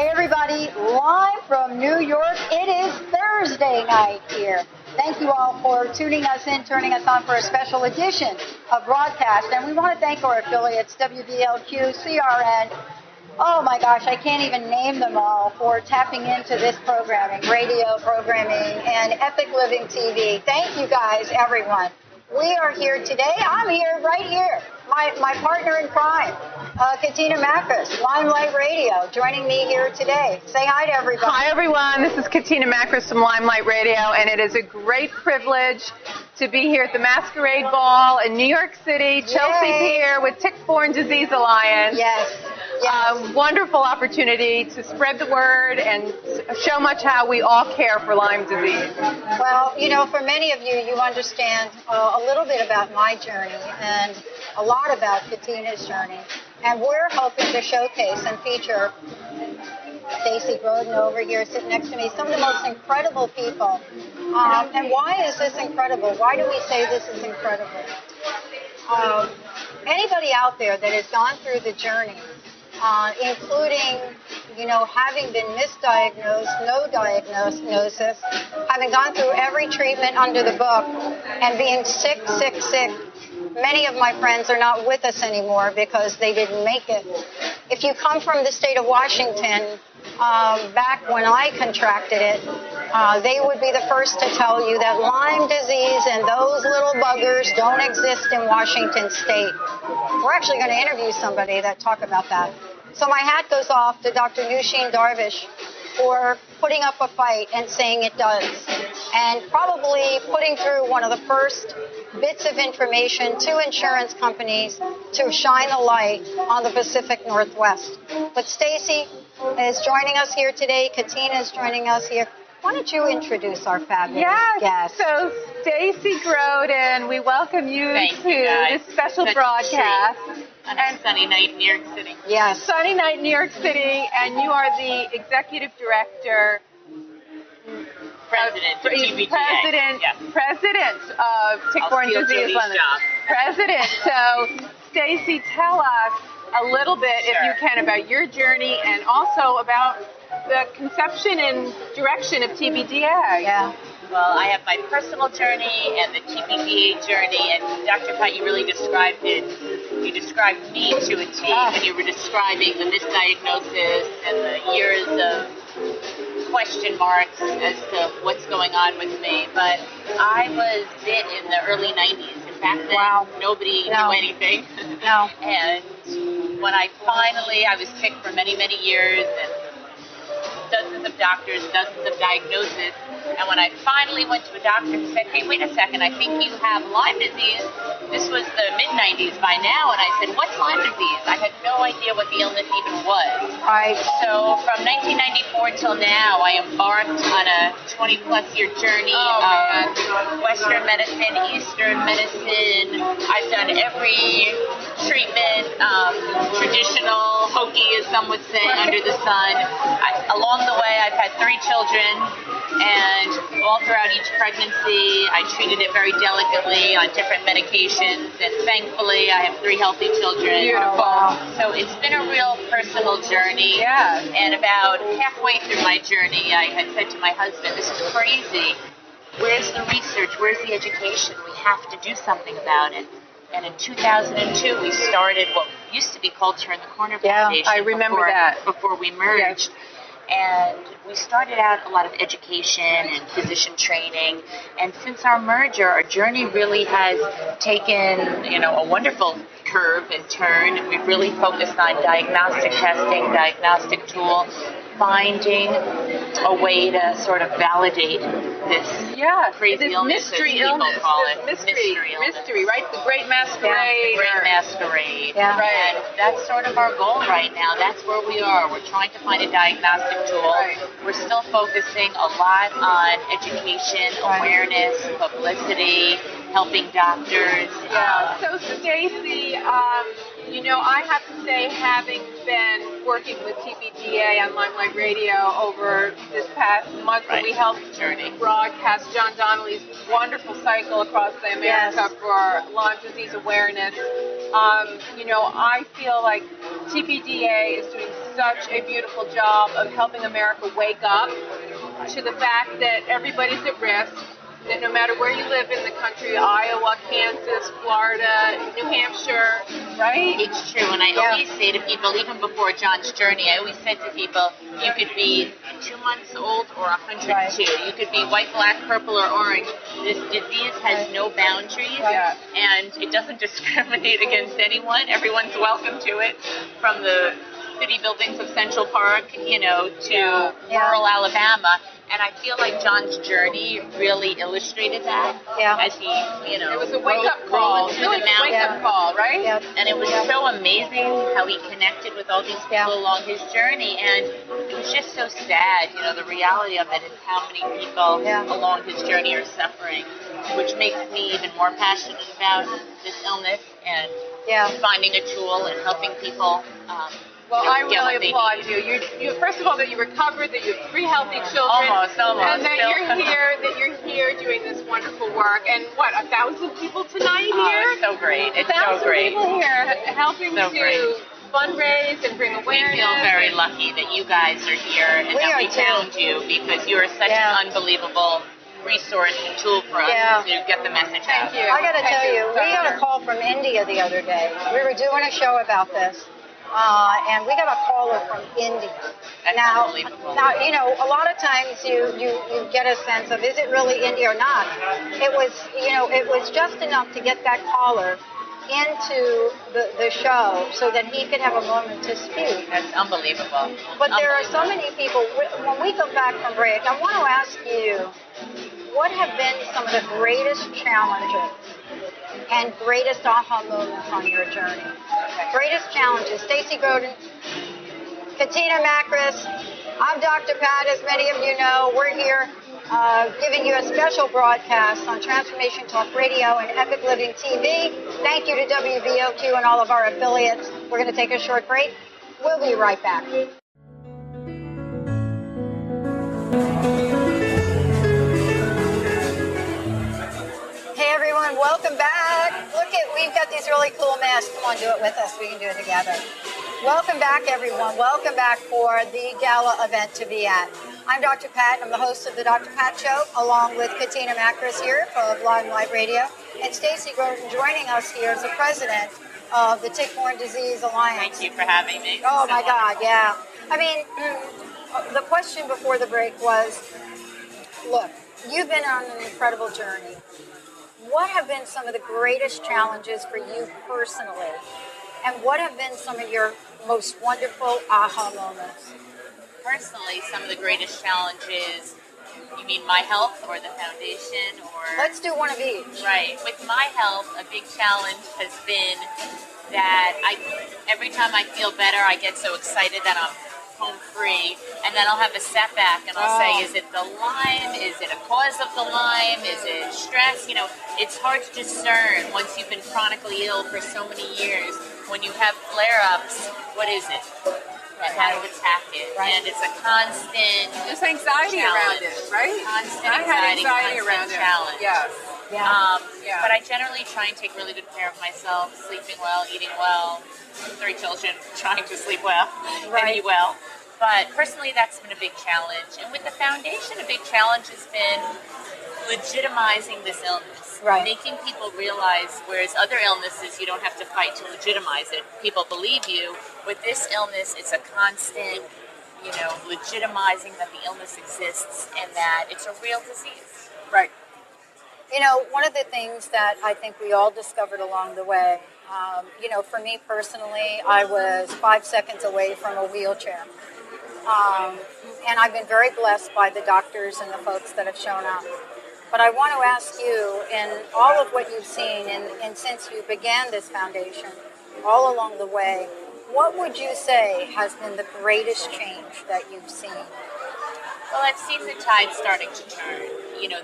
Hey everybody, live from New York, it is Thursday night here. Thank you all for tuning us in, turning us on for a special edition of broadcast. And we want to thank our affiliates, WBLQ, CRN. Oh my gosh, I can't even name them all for tapping into this programming, radio programming, and Epic Living TV. Thank you guys, everyone. We are here today. I'm here, right here. My partner in crime, Katina Makris, Lyme Light Radio, joining me here today. Say hi to everybody. Hi, everyone. This is Katina Makris from Lyme Light Radio, and it is a great privilege to be here at the Masquerade Ball in New York City, Chelsea Pier, with Tick-Borne Disease Alliance. Yes. Wonderful opportunity to spread the word and show much how we all care for Lyme disease. Well, you know, for many of you, you understand a little bit about my journey and a lot about Katina's journey. And we're hoping to showcase and feature Staci Grodin over here sitting next to me, some of the most incredible people. And why is this incredible? Why do we say this is incredible? Anybody out there that has gone through the journey, including, you know, having been misdiagnosed, no diagnosis, having gone through every treatment under the book, and being sick. Many of my friends are not with us anymore because they didn't make it. If you come from the state of Washington, back when I contracted it, they would be the first to tell you that Lyme disease and those little buggers don't exist in Washington state. We're actually going to interview somebody that talk about that. So my hat goes off to Dr. Nushin Darvish for putting up a fight and saying it does, and probably putting through one of the first bits of information to insurance companies to shine the light on the Pacific Northwest. But Staci is joining us here today. Katina is joining us here. Why don't you introduce our fabulous guest? So Staci Grodin, we welcome you to this special broadcast. On a sunny night in New York City. Yes. Sunny night in New York City, and you are the executive director, President of TBDA. President of Tick-Borne Disease Alliance. President. So, Staci, tell us a little bit, if you can, about your journey and also about the conception and direction of TBDA. Yeah. Well, I have my personal journey and the TBDA journey, and Dr. Pat, you really described it. You described me to a T when you were describing the misdiagnosis and the years of question marks as to what's going on with me. But I was bit in the early 90s, and back then nobody knew anything. No. And when I was sick for many, many years, and dozens of doctors, dozens of diagnoses. And when I finally went to a doctor who said, hey, wait a second, I think you have Lyme disease. This was the mid-90s by now. And I said, what's Lyme disease? I had no idea what the illness even was. Right. So from 1994 till now, I embarked on a 20-plus year journey of Western medicine, Eastern medicine. I've done every treatment, traditional, hokey, as some would say, under the sun. Along the way, I've had 3 children, and all throughout each pregnancy, I treated it very delicately on different medications, and thankfully, I have 3 healthy children. Beautiful. So it's been a real personal journey. Yeah. And about halfway through my journey, I had said to my husband, this is crazy. Where's the research? Where's the education? We have to do something about it. And in 2002, we started what used to be called Turn the Corner Foundation. I remember that. Before we merged. Yes. And we started out a lot of education and physician training. And since our merger, our journey really has taken, a wonderful curve and turn. And we've really focused on diagnostic testing, diagnostic tools, finding a way to sort of validate this crazy illness, mystery illness, mystery, right? The Great Masquerade. The Great Masquerade. Yeah. Right. And that's sort of our goal right now. That's where we are. We're trying to find a diagnostic tool. Right. We're still focusing a lot on education, awareness, publicity, helping doctors. So, Staci, I have to say, having been working with TBDA on Lyme Light Radio over this past month, we helped broadcast John Donnelly's wonderful cycle across the America for Lyme disease awareness. I feel like TBDA is doing such a beautiful job of helping America wake up to the fact that everybody's at risk, that no matter where you live in the country, Iowa, Kansas, Florida, New Hampshire, right? It's true, and I always say to people, even before John's journey, I always said to people, you could be 2 months old or 102. Right. You could be white, black, purple, or orange. This disease has no boundaries, and it doesn't discriminate against anyone. Everyone's welcome to it, from the city buildings of Central Park, to rural Alabama. And I feel like John's journey really illustrated that. Yeah. As he, it was a wake-up call. It was really a wake-up call, right? Yeah. And it was so amazing how he connected with all these people along his journey. And it was just so sad, the reality of it is how many people along his journey are suffering, which makes me even more passionate about this illness and finding a tool and helping people. Well, I really applaud you. You. First of all, that you recovered, that you have 3 healthy children, almost, and that you're here doing this wonderful work. And 1,000 people tonight here? It's so great. It's so great. 1,000 people here helping to fundraise and bring awareness. We feel very lucky that you guys are here and that we found you, because you are such an unbelievable resource and tool for us to get the message out. Thank you. I got to tell you, we got a call from India the other day. We were doing a show about this. And we got a caller from India. Now, a lot of times you get a sense of, is it really India or not? It was just enough to get that caller into the show so that he could have a moment to speak. That's unbelievable. But there are so many people, when we come back from break, I want to ask you, what have been some of the greatest challenges and greatest aha moments on your journey? Greatest challenges. Staci Grodin, Katina Makris, I'm Dr. Pat, as many of you know. We're here giving you a special broadcast on Transformation Talk Radio and Epic Living TV. Thank you to WVOQ and all of our affiliates. We're going to take a short break. We'll be right back. Hey everyone, welcome back. We've got these really cool masks. Come on, do it with us. We can do it together. Welcome back, everyone. Welcome back for the gala event to be at. I'm Dr. Pat. I'm the host of the Dr. Pat Show, along with Katina Makris here of Lyme Light Radio, and Staci Grodin joining us here as the president of the Tick-Borne Disease Alliance. Thank you for having me. Oh, my God, yeah. I mean, the question before the break was, look, you've been on an incredible journey. What have been some of the greatest challenges for you personally? And what have been some of your most wonderful aha moments? Personally, some of the greatest challenges, you mean my health or the foundation? Or let's do one of each. Right. With my health, a big challenge has been that every time I feel better, I get so excited that I'm home free, and then I'll have a setback, and I'll say, is it the Lyme? Is it a cause of the Lyme? Is it stress? It's hard to discern once you've been chronically ill for so many years. When you have flare-ups, what is it? And how to attack it. Right. And it's a constant There's anxiety challenge. Around it, right? Constant I had anxiety around challenge. It. Yes. Yeah. But I generally try and take really good care of myself, sleeping well, eating well, 3 children, trying to sleep well and eat well. But personally, that's been a big challenge. And with the foundation, a big challenge has been legitimizing this illness. Right. Making people realize, whereas other illnesses, you don't have to fight to legitimize it. People believe you. With this illness, it's a constant, legitimizing that the illness exists and that it's a real disease. Right. One of the things that I think we all discovered along the way, for me personally, I was 5 seconds away from a wheelchair. And I've been very blessed by the doctors and the folks that have shown up. But I want to ask you, in all of what you've seen, and since you began this foundation, all along the way, what would you say has been the greatest change that you've seen? Well, I've seen the tide starting to turn.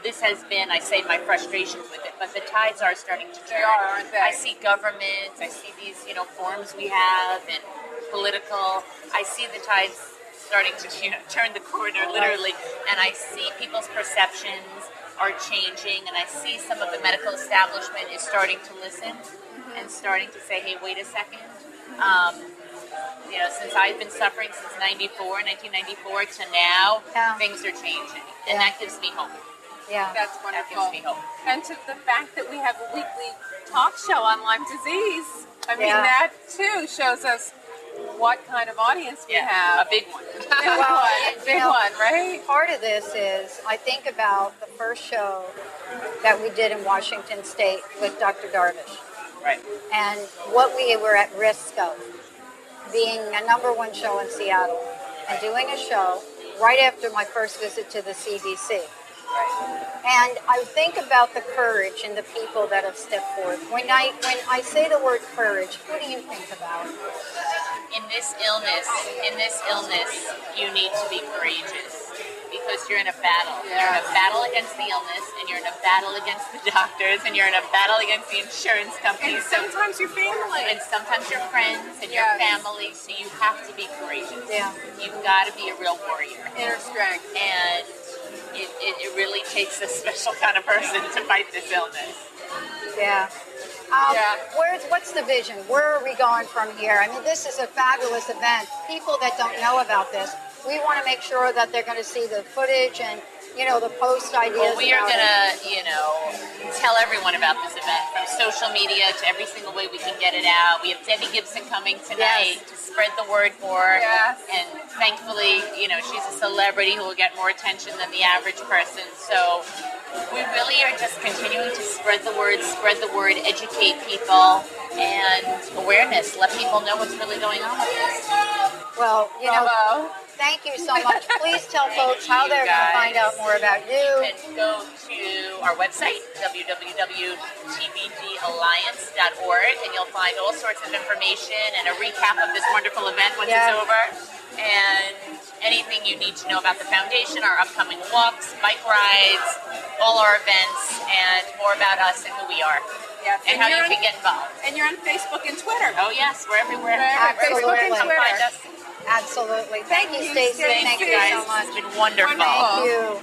This has been, I say, my frustrations with it, but the tides are starting to turn. They are, aren't they? I see governments, I see these, forms we have, and political. I see the tides starting to turn the corner, literally, and I see people's perceptions are changing, and I see some of the medical establishment is starting to listen and starting to say, hey, wait a second. you know, since I've been suffering since 1994 to now, things are changing. And that gives me hope. Yeah. That's wonderful. That gives me hope. And to the fact that we have a weekly talk show on Lyme disease, I mean, that too shows us what kind of audience we have. A big one. Big one, right? Part of this is, I think about the first show that we did in Washington State with Dr. Darvish. Right. And what we were at risk of being a #1 show in Seattle and doing a show right after my first visit to the CDC. And I think about the courage and the people that have stepped forth. When I say the word courage, what do you think about? In this illness, you need to be courageous because you're in a battle. Yeah. You're in a battle against the illness, and you're in a battle against the doctors, and you're in a battle against the insurance companies. And sometimes your family. And sometimes your friends and your family. So you have to be courageous. Yeah. You've got to be a real warrior. Inner strength. And it really takes a special kind of person to fight this illness. Yeah. What's the vision? Where are we going from here? I mean, this is a fabulous event. People that don't know about this, we want to make sure that they're going to see the footage and, you know, the post ideas. Well, we are going to, you know, tell everyone about this event from social media to every single way we can get it out. We have Debbie Gibson coming tonight to spread the word more. Yes. And thankfully, you know, she's a celebrity who will get more attention than the average person. So we really are just continuing to spread the word, educate people, and awareness. Let people know what's really going on with this. Well, you know, thank you so much. Please tell folks how they're going to find out more about you. You can go to our website, www.tbdalliance.org, and you'll find all sorts of information and a recap of this wonderful event once it's over. And anything you need to know about the foundation, our upcoming walks, bike rides, all our events, and more about us and who we are. Yes. And how you can get involved. And you're on Facebook and Twitter. Oh, yes, we're everywhere. Facebook and Twitter. Find us. Absolutely. Thank you, Staci. Thank you, guys. so much. It's been wonderful. Thank you.